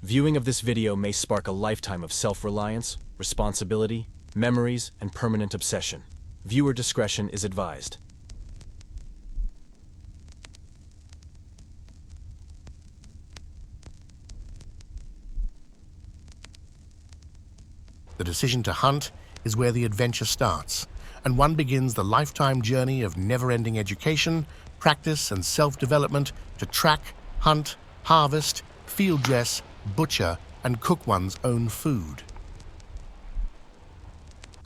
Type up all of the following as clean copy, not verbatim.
Viewing of this video may spark a lifetime of self-reliance, responsibility, memories, and permanent obsession. Viewer discretion is advised. The decision to hunt is where the adventure starts, and one begins the lifetime journey of never-ending education, practice, and self-development to track, hunt, harvest, field dress, butcher, and cook one's own food.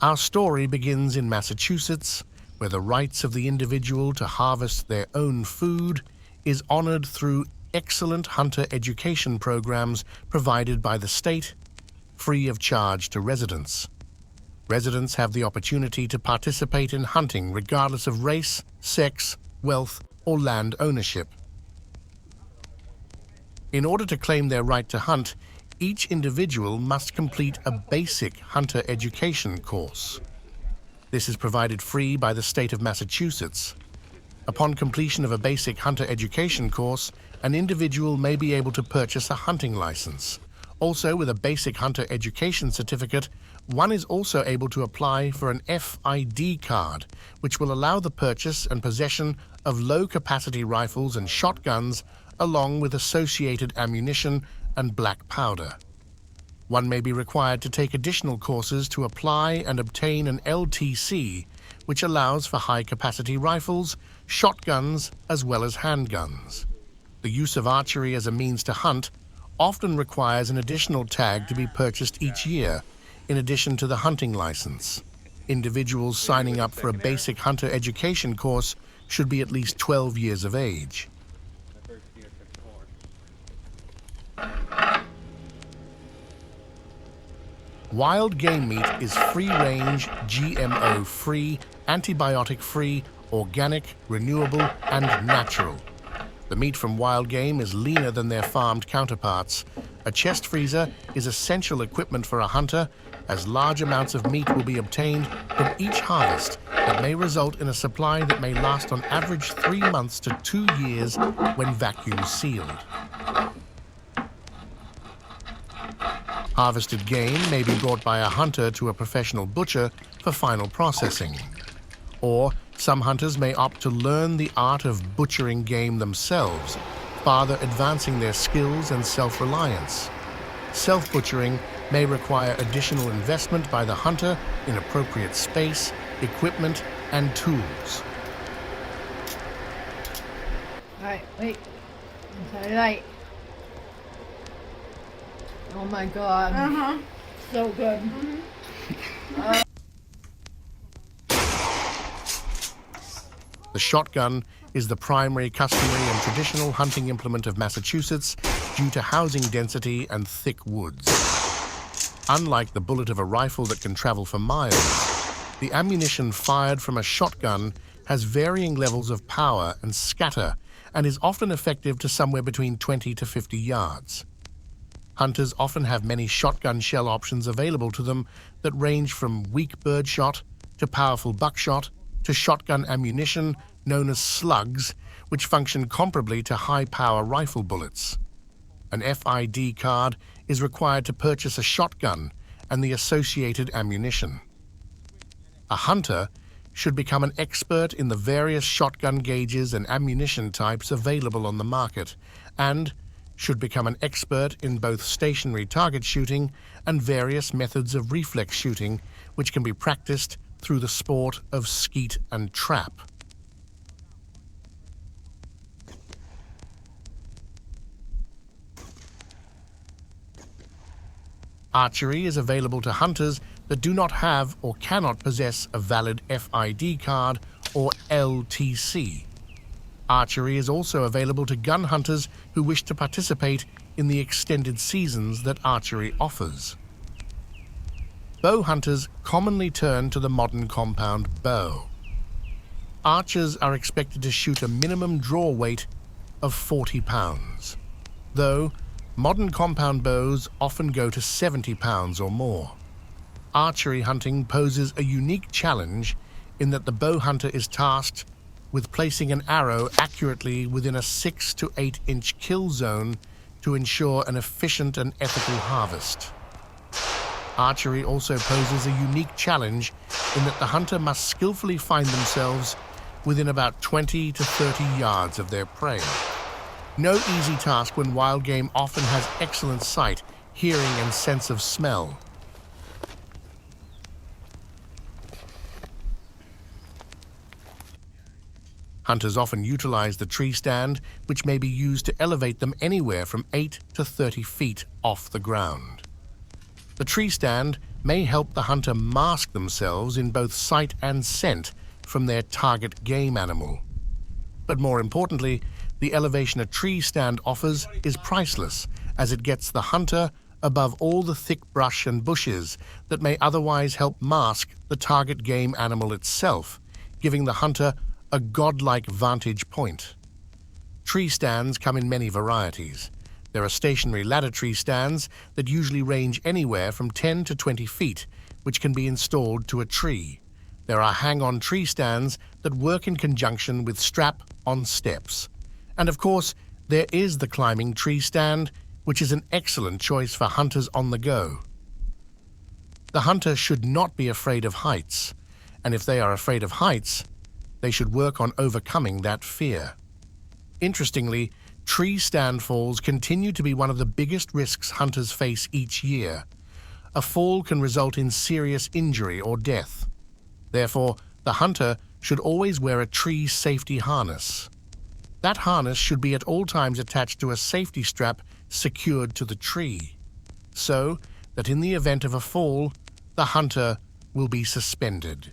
Our story begins in Massachusetts, where the rights of the individual to harvest their own food is honored through excellent hunter education programs provided by the state, free of charge to residents. Residents have the opportunity to participate in hunting regardless of race, sex, wealth, or land ownership. In order to claim their right to hunt, each individual must complete a basic hunter education course. This is provided free by the state of Massachusetts. Upon completion of a basic hunter education course, an individual may be able to purchase a hunting license. Also, with a basic hunter education certificate, one is also able to apply for an FID card, which will allow the purchase and possession of low-capacity rifles and shotguns, along with associated ammunition and black powder. One may be required to take additional courses to apply and obtain an LTC, which allows for high-capacity rifles, shotguns, as well as handguns. The use of archery as a means to hunt often requires an additional tag to be purchased each year, in addition to the hunting license. Individuals signing up for a basic hunter education course should be at least 12 years of age. Wild game meat is free-range, GMO-free, antibiotic-free, organic, renewable, and natural. The meat from wild game is leaner than their farmed counterparts. A chest freezer is essential equipment for a hunter, as large amounts of meat will be obtained from each harvest that may result in a supply that may last on average 3 months to 2 years when vacuum sealed. Harvested game may be brought by a hunter to a professional butcher for final processing. Or some hunters may opt to learn the art of butchering game themselves, farther advancing their skills and self-reliance. Self-butchering may require additional investment by the hunter in appropriate space, equipment, and tools. All right, wait. Inside light. Oh my God. So good. The shotgun is the primary, customary, and traditional hunting implement of Massachusetts due to housing density and thick woods. Unlike the bullet of a rifle that can travel for miles, the ammunition fired from a shotgun has varying levels of power and scatter and is often effective to somewhere between 20 to 50 yards. Hunters often have many shotgun shell options available to them that range from weak birdshot to powerful buckshot to shotgun ammunition known as slugs, which function comparably to high-power rifle bullets. An FID card is required to purchase a shotgun and the associated ammunition. A hunter should become an expert in the various shotgun gauges and ammunition types available on the market, and should become an expert in both stationary target shooting and various methods of reflex shooting, which can be practiced through the sport of skeet and trap. Archery is available to hunters that do not have or cannot possess a valid FID card or LTC. Archery is also available to gun hunters who wish to participate in the extended seasons that archery offers. Bow hunters commonly turn to the modern compound bow. Archers are expected to shoot a minimum draw weight of 40 pounds, though modern compound bows often go to 70 pounds or more. Archery hunting poses a unique challenge in that the bow hunter is tasked with placing an arrow accurately within a 6 to 8 inch kill zone to ensure an efficient and ethical harvest. Archery also poses a unique challenge in that the hunter must skillfully find themselves within about 20 to 30 yards of their prey. No easy task when wild game often has excellent sight, hearing, and sense of smell. Hunters often utilize the tree stand, which may be used to elevate them anywhere from 8 to 30 feet off the ground. The tree stand may help the hunter mask themselves in both sight and scent from their target game animal. But more importantly, the elevation a tree stand offers is priceless, as it gets the hunter above all the thick brush and bushes that may otherwise help mask the target game animal itself, giving the hunter a godlike vantage point. Tree stands come in many varieties. There are stationary ladder tree stands that usually range anywhere from 10 to 20 feet, which can be installed to a tree. There are hang-on tree stands that work in conjunction with strap-on steps. And of course, there is the climbing tree stand, which is an excellent choice for hunters on the go. The hunter should not be afraid of heights, and if they are afraid of heights, they should work on overcoming that fear. Interestingly, tree stand falls continue to be one of the biggest risks hunters face each year. A fall can result in serious injury or death. Therefore, the hunter should always wear a tree safety harness. That harness should be at all times attached to a safety strap secured to the tree, so that in the event of a fall, the hunter will be suspended.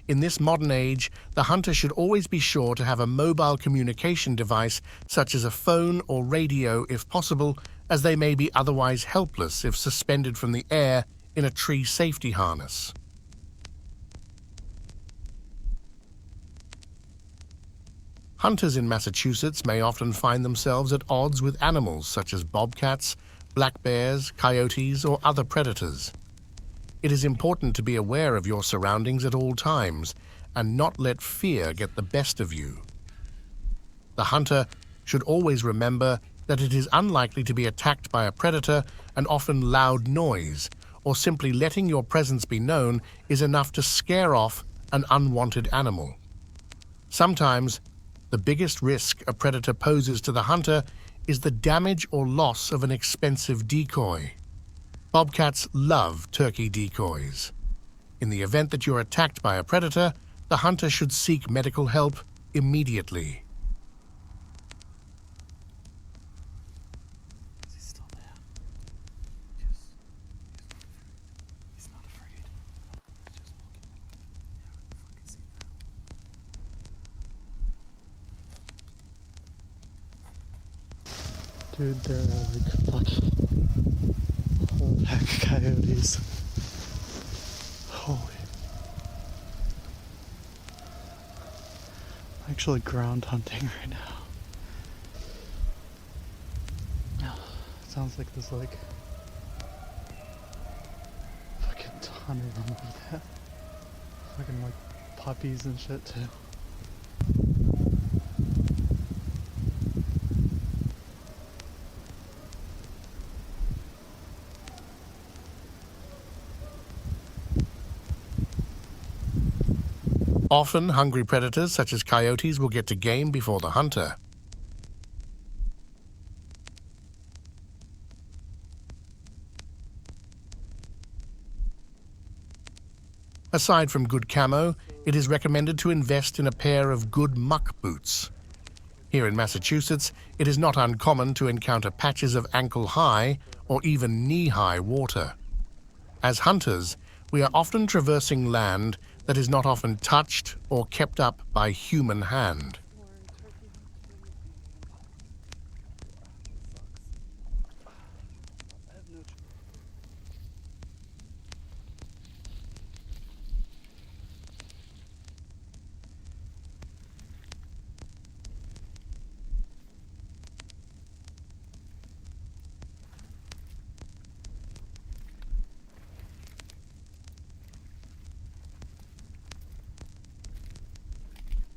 In this modern age, the hunter should always be sure to have a mobile communication device such as a phone or radio if possible, as they may be otherwise helpless if suspended from the air in a tree safety harness. Hunters in Massachusetts may often find themselves at odds with animals such as bobcats, black bears, coyotes, or other predators. It is important to be aware of your surroundings at all times and not let fear get the best of you. The hunter should always remember that it is unlikely to be attacked by a predator, and often loud noise or simply letting your presence be known is enough to scare off an unwanted animal. Sometimes, the biggest risk a predator poses to the hunter is the damage or loss of an expensive decoy. Bobcats love turkey decoys. In the event that you're attacked by a predator, the hunter should seek medical help immediately. Is he still there? He's not afraid. He's just walking. Yeah, I can see that. Dude, there are like fucking whole pack of coyotes. Holy. I'm actually ground hunting right now. It sounds like there's like fucking ton of them like that. Fucking like puppies and shit too. Often, hungry predators such as coyotes will get to game before the hunter. Aside from good camo, it is recommended to invest in a pair of good muck boots. Here in Massachusetts, it is not uncommon to encounter patches of ankle-high or even knee-high water. As hunters, we are often traversing land that is not often touched or kept up by human hand.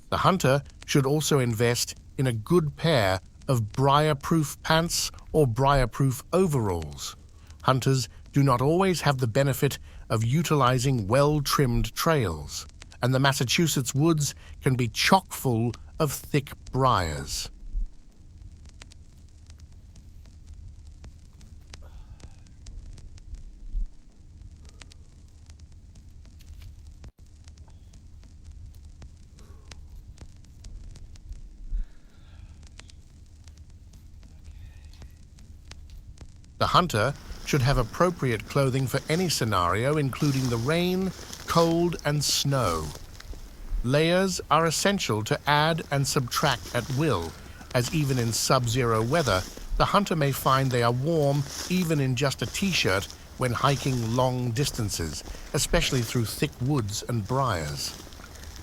The hunter should also invest in a good pair of briar-proof pants or briar-proof overalls. Hunters do not always have the benefit of utilizing well-trimmed trails, and the Massachusetts woods can be chock-full of thick briars. The hunter should have appropriate clothing for any scenario, including the rain, cold, and snow. Layers are essential to add and subtract at will, as even in sub-zero weather, the hunter may find they are warm even in just a t-shirt when hiking long distances, especially through thick woods and briars.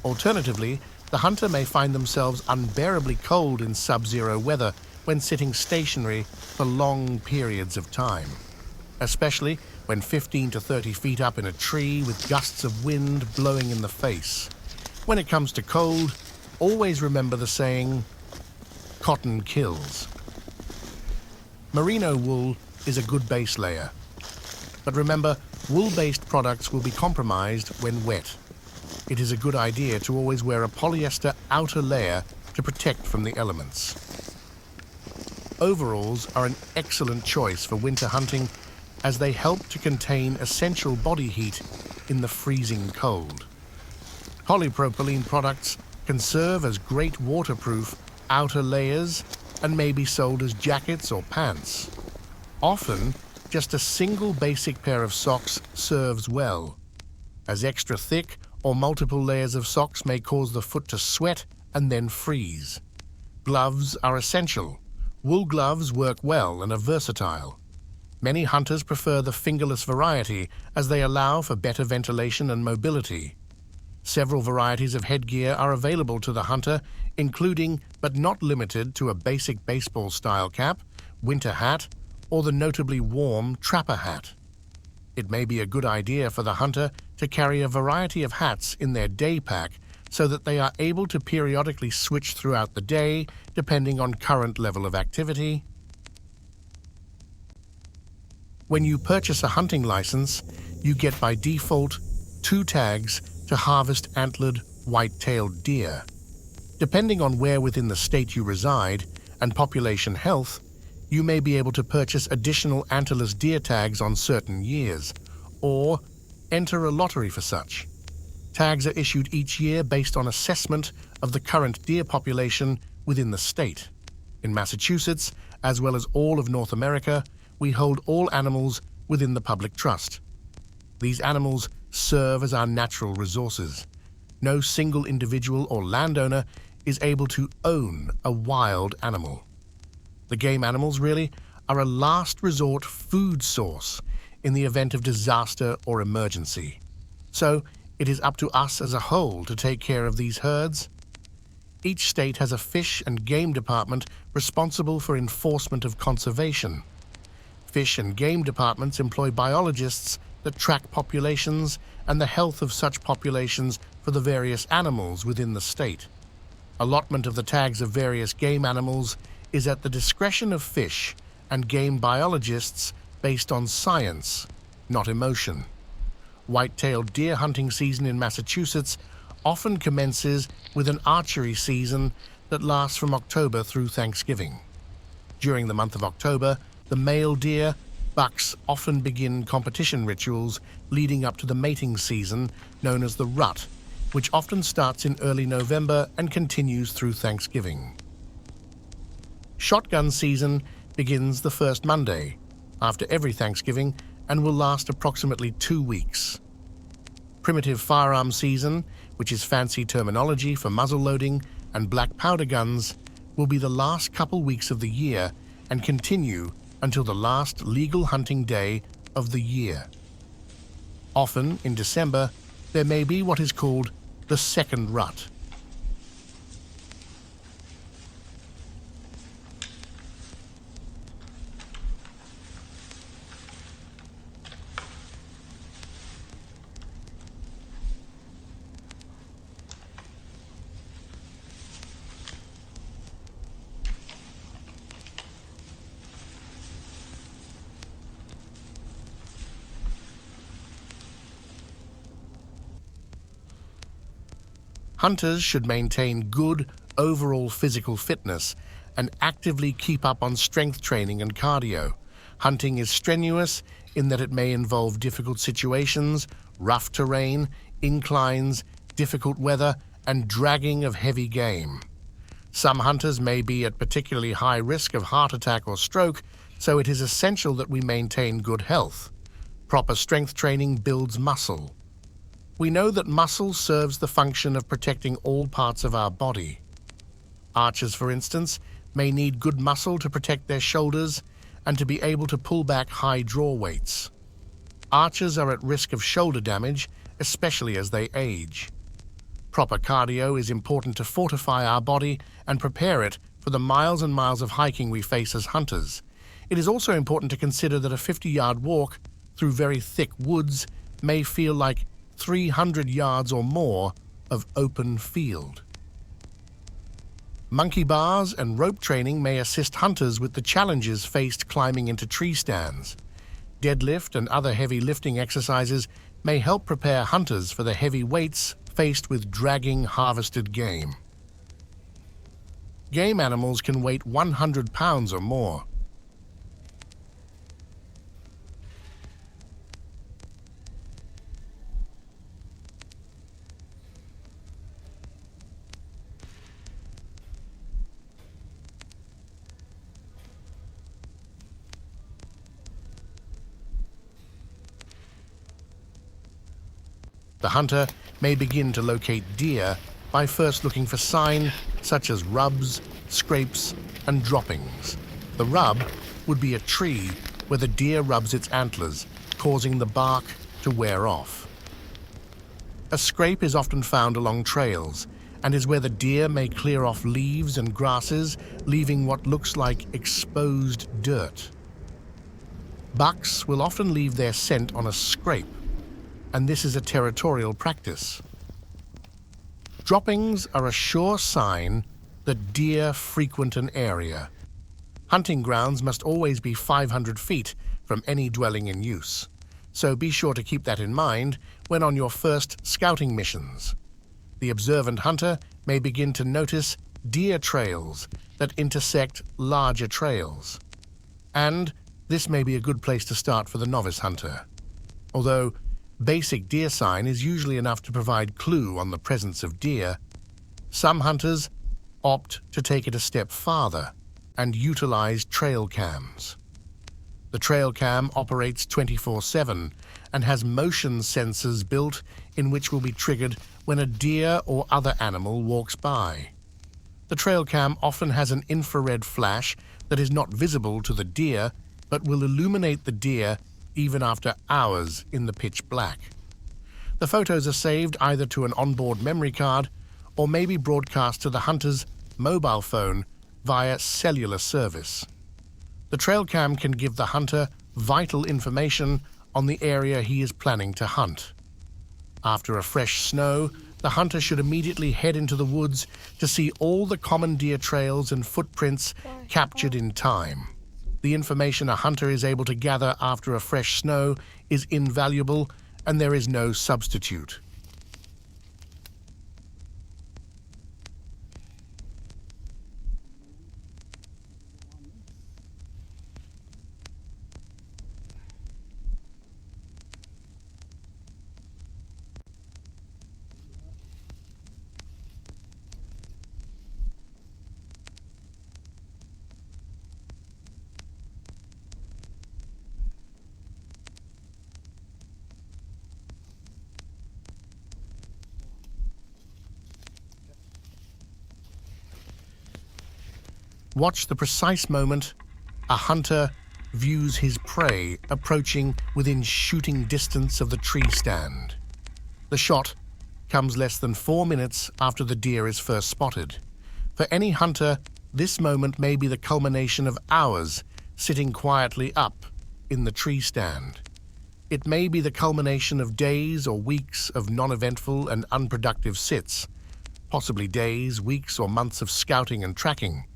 Alternatively, the hunter may find themselves unbearably cold in sub-zero weather when sitting stationary for long periods of time, especially when 15 to 30 feet up in a tree with gusts of wind blowing in the face. When it comes to cold, always remember the saying, cotton kills. Merino wool is a good base layer, but remember, wool-based products will be compromised when wet. It is a good idea to always wear a polyester outer layer to protect from the elements. Overalls are an excellent choice for winter hunting as they help to contain essential body heat in the freezing cold. Polypropylene products can serve as great waterproof outer layers and may be sold as jackets or pants. Often, just a single basic pair of socks serves well, as extra thick or multiple layers of socks may cause the foot to sweat and then freeze. Gloves are essential. Wool gloves work well and are versatile. Many hunters prefer the fingerless variety as they allow for better ventilation and mobility. Several varieties of headgear are available to the hunter, including but not limited to a basic baseball-style cap, winter hat, or the notably warm trapper hat. It may be a good idea for the hunter to carry a variety of hats in their day pack so that they are able to periodically switch throughout the day depending on current level of activity. When you purchase a hunting license, you get by default 2 tags to harvest antlered white-tailed deer. Depending on where within the state you reside and population health, you may be able to purchase additional antlerless deer tags on certain years, or enter a lottery for such. Tags are issued each year based on assessment of the current deer population within the state. In Massachusetts, as well as all of North America, we hold all animals within the public trust. These animals serve as our natural resources. No single individual or landowner is able to own a wild animal. The game animals really are a last resort food source in the event of disaster or emergency. So, it is up to us as a whole to take care of these herds. Each state has a fish and game department responsible for enforcement of conservation. Fish and game departments employ biologists that track populations and the health of such populations for the various animals within the state. Allotment of the tags of various game animals is at the discretion of fish and game biologists based on science, not emotion. White-tailed deer hunting season in Massachusetts often commences with an archery season that lasts from October through Thanksgiving. During the month of October, the male deer, bucks, often begin competition rituals leading up to the mating season known as the rut, which often starts in early November and continues through Thanksgiving. Shotgun season begins the first Monday after every Thanksgiving and will last approximately 2 weeks. Primitive firearm season, which is fancy terminology for muzzle-loading and black powder guns, will be the last couple weeks of the year and continue until the last legal hunting day of the year. Often, in December, there may be what is called the second rut. Hunters should maintain good overall physical fitness and actively keep up on strength training and cardio. Hunting is strenuous in that it may involve difficult situations, rough terrain, inclines, difficult weather, and dragging of heavy game. Some hunters may be at particularly high risk of heart attack or stroke, so it is essential that we maintain good health. Proper strength training builds muscle. We know that muscle serves the function of protecting all parts of our body. Archers, for instance, may need good muscle to protect their shoulders and to be able to pull back high draw weights. Archers are at risk of shoulder damage, especially as they age. Proper cardio is important to fortify our body and prepare it for the miles and miles of hiking we face as hunters. It is also important to consider that a 50-yard walk through very thick woods may feel like 300 yards or more of open field. Monkey bars and rope training may assist hunters with the challenges faced climbing into tree stands. Deadlift and other heavy lifting exercises may help prepare hunters for the heavy weights faced with dragging harvested game. Game animals can weigh 100 pounds or more. The hunter may begin to locate deer by first looking for sign such as rubs, scrapes, and droppings. The rub would be a tree where the deer rubs its antlers, causing the bark to wear off. A scrape is often found along trails and is where the deer may clear off leaves and grasses, leaving what looks like exposed dirt. Bucks will often leave their scent on a scrape, and this is a territorial practice. Droppings are a sure sign that deer frequent an area. Hunting grounds must always be 500 feet from any dwelling in use, so be sure to keep that in mind when on your first scouting missions. The observant hunter may begin to notice deer trails that intersect larger trails. And this may be a good place to start for the novice hunter. Although basic deer sign is usually enough to provide clue on the presence of deer, some hunters opt to take it a step farther and utilize trail cams. The trail cam operates 24/7 and has motion sensors built in which will be triggered when a deer or other animal walks by. The trail cam often has an infrared flash that is not visible to the deer but will illuminate the deer even after hours in the pitch black. The photos are saved either to an onboard memory card or may be broadcast to the hunter's mobile phone via cellular service. The trail cam can give the hunter vital information on the area he is planning to hunt. After a fresh snow, the hunter should immediately head into the woods to see all the common deer trails and footprints captured in time. The information a hunter is able to gather after a fresh snow is invaluable, and there is no substitute. Watch the precise moment a hunter views his prey approaching within shooting distance of the tree stand. The shot comes less than 4 minutes after the deer is first spotted. For any hunter, this moment may be the culmination of hours sitting quietly up in the tree stand. It may be the culmination of days or weeks of non-eventful and unproductive sits, possibly days, weeks, or months of scouting and tracking.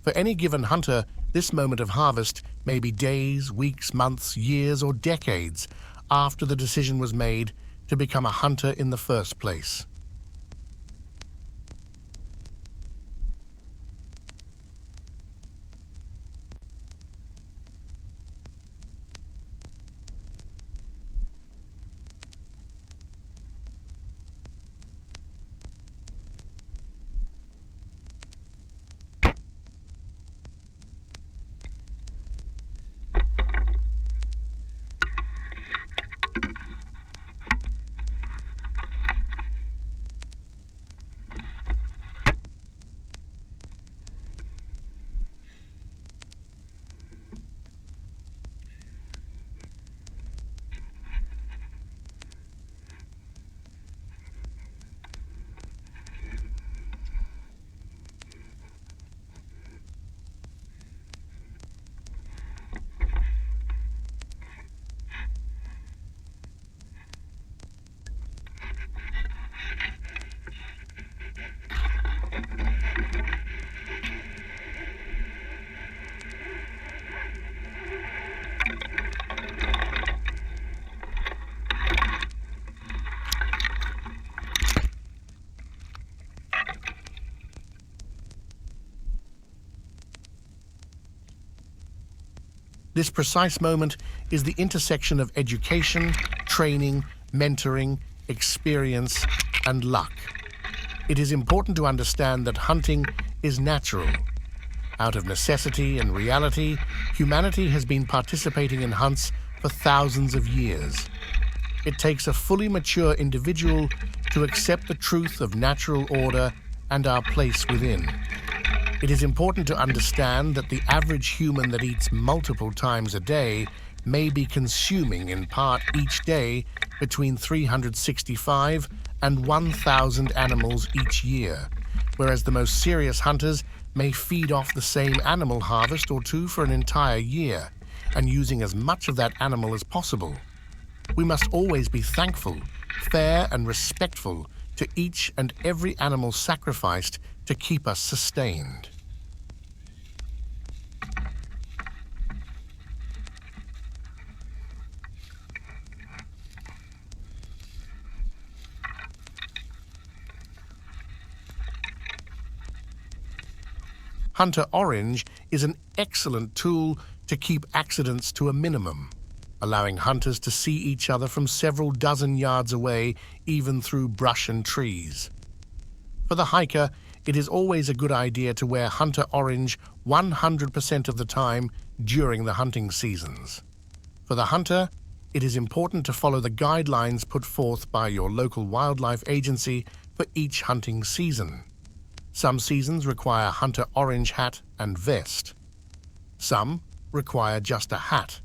For any given hunter, this moment of harvest may be days, weeks, months, years, or decades after the decision was made to become a hunter in the first place. This precise moment is the intersection of education, training, mentoring, experience, and luck. It is important to understand that hunting is natural. Out of necessity and reality, humanity has been participating in hunts for thousands of years. It takes a fully mature individual to accept the truth of natural order and our place within. It is important to understand that the average human that eats multiple times a day may be consuming in part each day between 365 and 1,000 animals each year, whereas the most serious hunters may feed off the same animal harvest or two for an entire year, and using as much of that animal as possible. We must always be thankful, fair and respectful to each and every animal sacrificed to keep us sustained. Hunter Orange is an excellent tool to keep accidents to a minimum, allowing hunters to see each other from several dozen yards away, even through brush and trees. For the hiker, it is always a good idea to wear Hunter Orange 100% of the time during the hunting seasons. For the hunter, it is important to follow the guidelines put forth by your local wildlife agency for each hunting season. Some seasons require Hunter Orange hat and vest. Some require just a hat.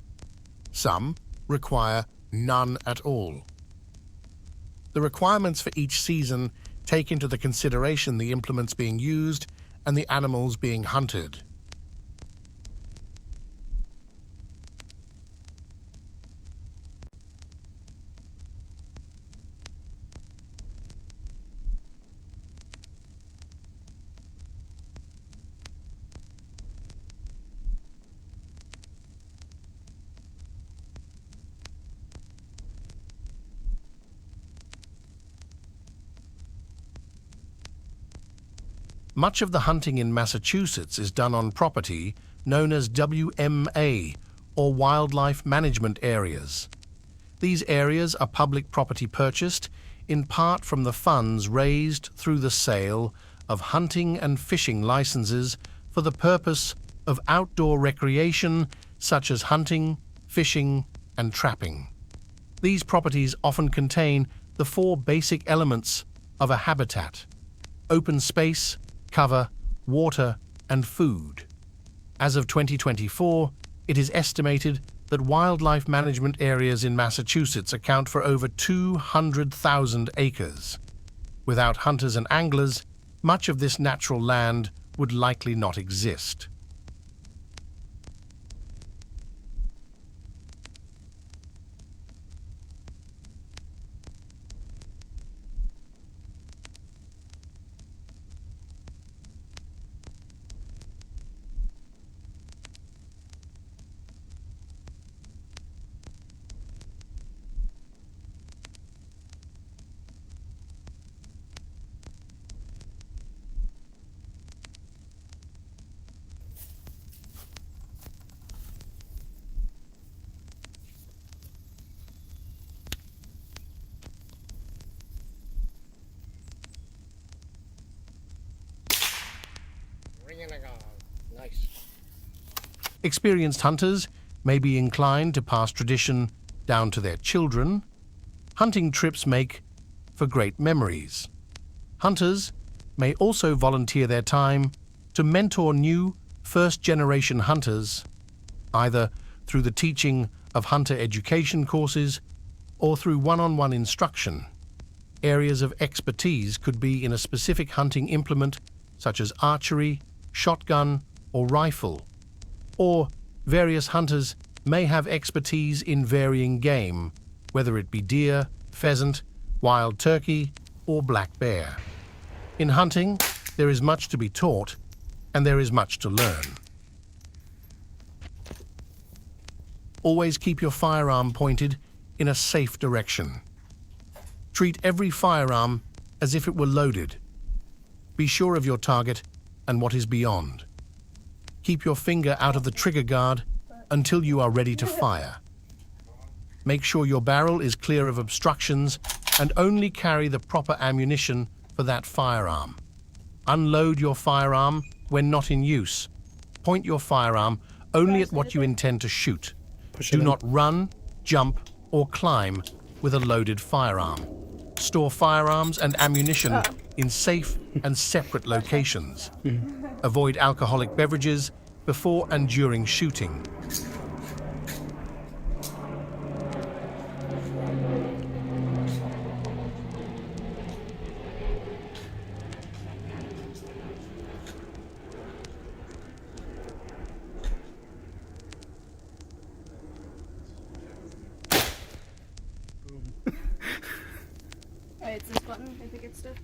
Some require none at all. The requirements for each season take into the consideration the implements being used and the animals being hunted. Much of the hunting in Massachusetts is done on property known as WMA, or Wildlife Management Areas. These areas are public property purchased in part from the funds raised through the sale of hunting and fishing licenses for the purpose of outdoor recreation such as hunting, fishing, and trapping. These properties often contain the four basic elements of a habitat: open space, cover, water, and food. As of 2024, it is estimated that wildlife management areas in Massachusetts account for over 200,000 acres. Without hunters and anglers, much of this natural land would likely not exist. Nice. Experienced hunters may be inclined to pass tradition down to their children. Hunting trips make for great memories. Hunters may also volunteer their time to mentor new first-generation hunters, either through the teaching of hunter education courses or through one-on-one instruction. Areas of expertise could be in a specific hunting implement such as archery, shotgun, or rifle, or various hunters may have expertise in varying game, whether it be deer, pheasant, wild turkey, or black bear. In hunting, there is much to be taught, and there is much to learn. Always keep your firearm pointed in a safe direction. Treat every firearm as if it were loaded. Be sure of your target and what is beyond. Keep your finger out of the trigger guard until you are ready to fire. Make sure your barrel is clear of obstructions and only carry the proper ammunition for that firearm. Unload your firearm when not in use. Point your firearm only at what you intend to shoot. Do not run, jump, or climb with a loaded firearm. Store firearms and ammunition in safe and separate locations. Avoid alcoholic beverages before and during shooting. Alright, it's this button. I think it's stuck.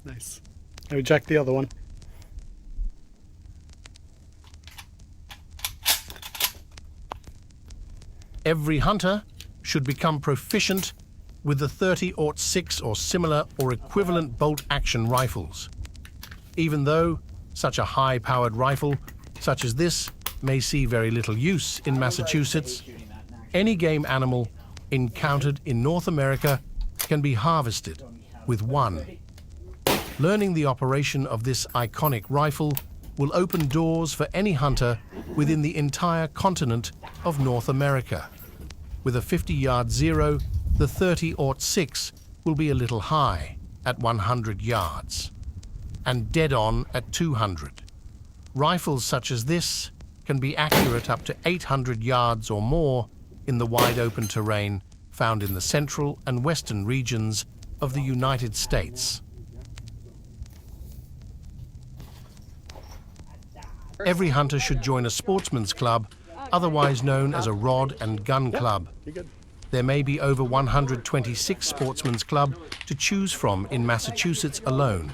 Nice. Now we jack the other one. Every hunter should become proficient with the 30-06 or similar or equivalent bolt-action rifles. Even though such a high-powered rifle such as this may see very little use in Massachusetts, any game animal encountered in North America can be harvested with one. Learning the operation of this iconic rifle will open doors for any hunter within the entire continent of North America. With a 50-yard zero, the 30-06 will be a little high at 100 yards and dead on at 200. Rifles such as this can be accurate up to 800 yards or more in the wide open terrain found in the central and western regions of the United States. Every hunter should join a sportsman's club, otherwise known as a rod and gun club. There may be over 126 sportsman's club to choose from in Massachusetts alone.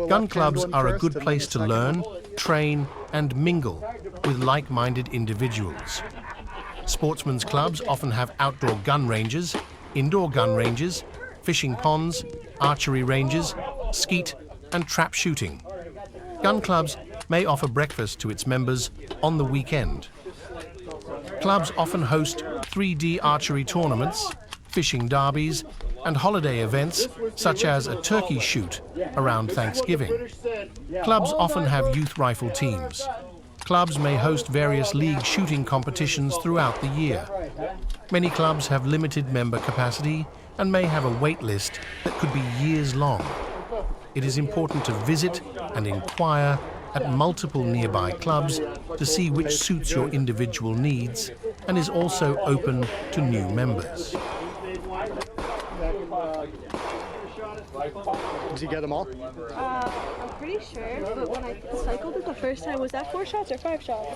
Gun clubs are a good place to learn, train, and mingle with like-minded individuals. Sportsman's clubs often have outdoor gun ranges, indoor gun ranges, fishing ponds, archery ranges, skeet, and trap shooting. Gun clubs may offer breakfast to its members on the weekend. Clubs often host 3D archery tournaments, fishing derbies, and holiday events such as a turkey shoot around Thanksgiving. Clubs often have youth rifle teams. Clubs may host various league shooting competitions throughout the year. Many clubs have limited member capacity and may have a wait list that could be years long. It is important to visit and inquire at multiple nearby clubs to see which suits your individual needs and is also open to new members. Did you get them all? I'm pretty sure, but when I cycled it the first time, was that 4 shots or 5 shots?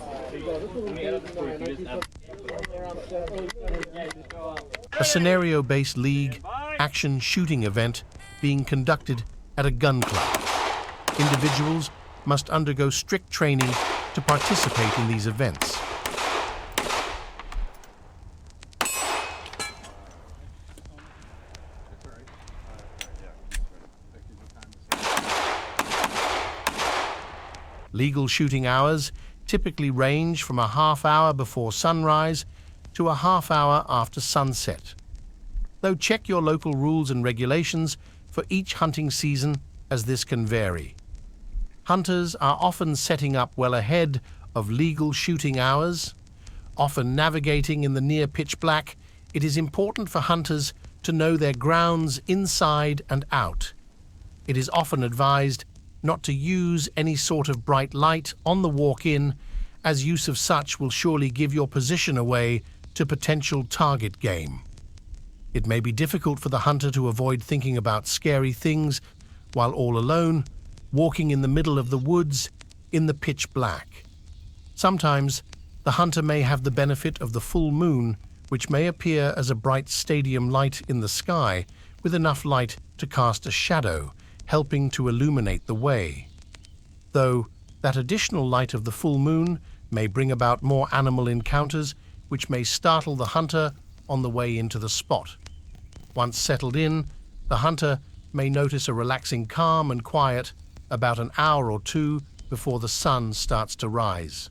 A scenario-based league action shooting event being conducted at a gun club. Individuals must undergo strict training to participate in these events. Legal shooting hours typically range from a half hour before sunrise to a half hour after sunset. Though check your local rules and regulations for each hunting season, as this can vary. Hunters are often setting up well ahead of legal shooting hours. Often navigating in the near pitch black, it is important for hunters to know their grounds inside and out. It is often advised not to use any sort of bright light on the walk-in, as use of such will surely give your position away to potential target game. It may be difficult for the hunter to avoid thinking about scary things while all alone, walking in the middle of the woods in the pitch black. Sometimes the hunter may have the benefit of the full moon, which may appear as a bright stadium light in the sky with enough light to cast a shadow, helping to illuminate the way. Though that additional light of the full moon may bring about more animal encounters which may startle the hunter on the way into the spot. Once settled in, the hunter may notice a relaxing calm and quiet about an hour or two before the sun starts to rise.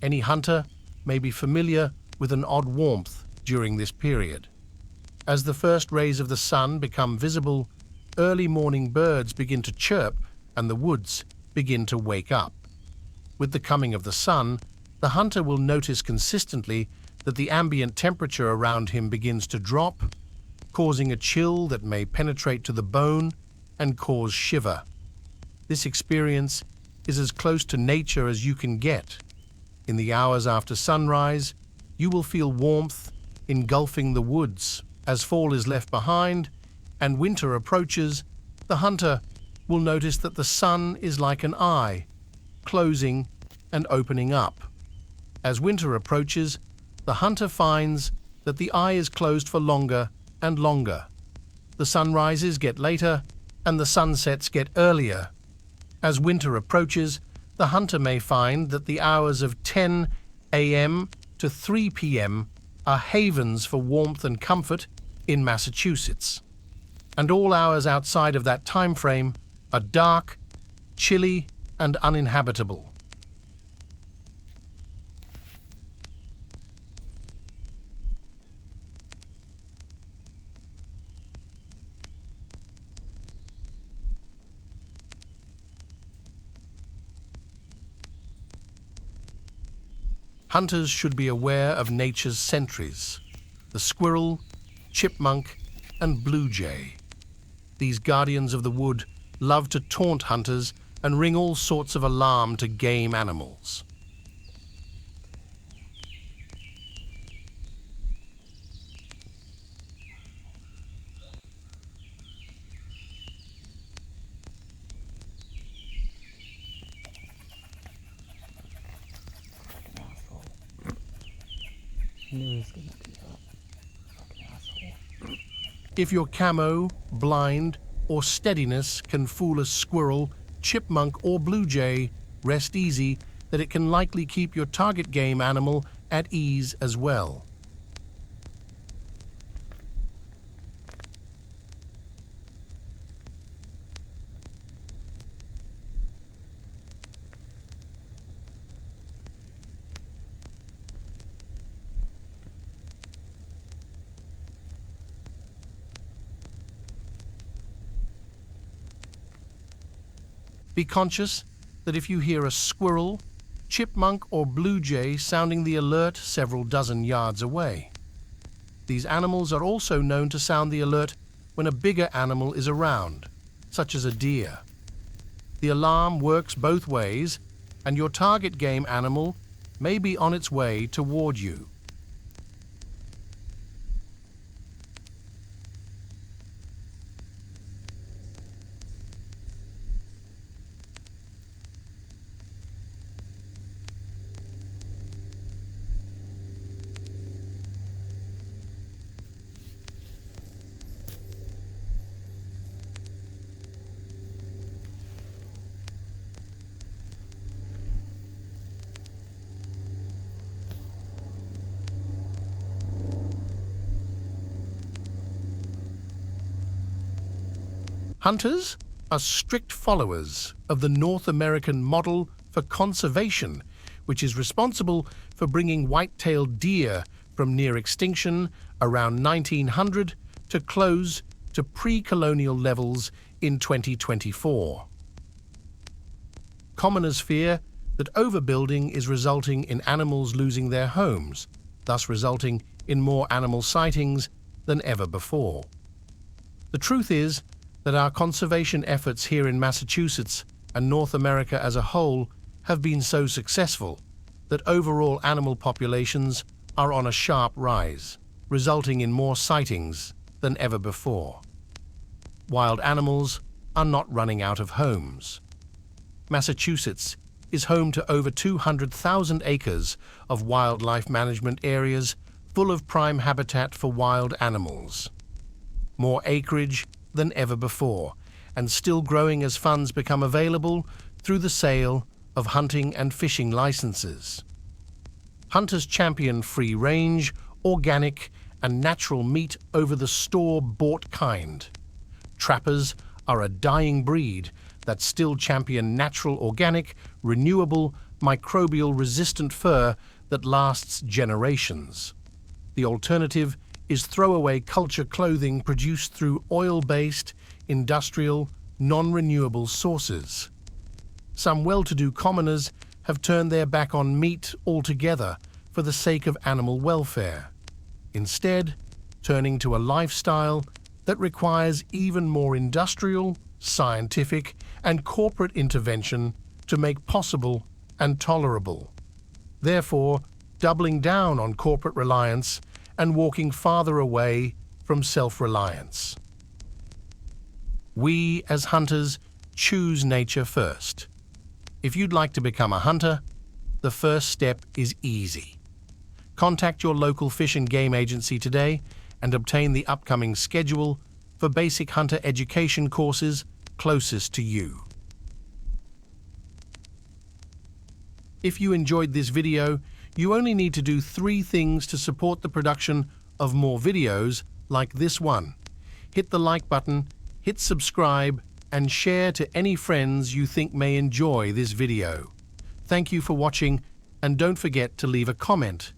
Any hunter may be familiar with an odd warmth during this period. As the first rays of the sun become visible, early morning birds begin to chirp and the woods begin to wake up. With the coming of the sun, the hunter will notice consistently that the ambient temperature around him begins to drop, causing a chill that may penetrate to the bone and cause shiver. This experience is as close to nature as you can get. In the hours after sunrise, you will feel warmth engulfing the woods. As fall is left behind and winter approaches, the hunter will notice that the sun is like an eye, closing and opening up. As winter approaches, the hunter finds that the eye is closed for longer and longer. The sunrises get later and the sunsets get earlier. As winter approaches, the hunter may find that the hours of 10 a.m. to 3 p.m. are havens for warmth and comfort in Massachusetts. And all hours outside of that time frame are dark, chilly, and uninhabitable. Hunters should be aware of nature's sentries, the squirrel, chipmunk, and bluejay. These guardians of the wood love to taunt hunters and ring all sorts of alarm to game animals. If your camo, blind, or steadiness can fool a squirrel, chipmunk, or bluejay, rest easy that it can likely keep your target game animal at ease as well. Be conscious that if you hear a squirrel, chipmunk, or bluejay sounding the alert several dozen yards away. These animals are also known to sound the alert when a bigger animal is around, such as a deer. The alarm works both ways, and your target game animal may be on its way toward you. Hunters are strict followers of the North American model for conservation, which is responsible for bringing white-tailed deer from near extinction around 1900 to close to pre-colonial levels in 2024. Commoners fear that overbuilding is resulting in animals losing their homes, thus resulting in more animal sightings than ever before. The truth is that our conservation efforts here in Massachusetts and North America as a whole have been so successful that overall animal populations are on a sharp rise, resulting in more sightings than ever before. Wild animals are not running out of homes. Massachusetts is home to over 200,000 acres of wildlife management areas full of prime habitat for wild animals. More acreage than ever before, and still growing as funds become available through the sale of hunting and fishing licenses. Hunters champion free-range, organic, and natural meat over the store-bought kind. Trappers are a dying breed that still champion natural, organic, renewable, microbial-resistant fur that lasts generations. The alternative is throwaway culture clothing produced through oil-based, industrial, non-renewable sources. Some well-to-do commoners have turned their back on meat altogether for the sake of animal welfare, instead turning to a lifestyle that requires even more industrial, scientific, and corporate intervention to make possible and tolerable. Therefore, doubling down on corporate reliance and walking farther away from self-reliance. We, as hunters, choose nature first. If you'd like to become a hunter, the first step is easy. Contact your local fish and game agency today and obtain the upcoming schedule for basic hunter education courses closest to you. If you enjoyed this video, you only need to do 3 things to support the production of more videos like this one. Hit the like button, hit subscribe, and share to any friends you think may enjoy this video. Thank you for watching, and don't forget to leave a comment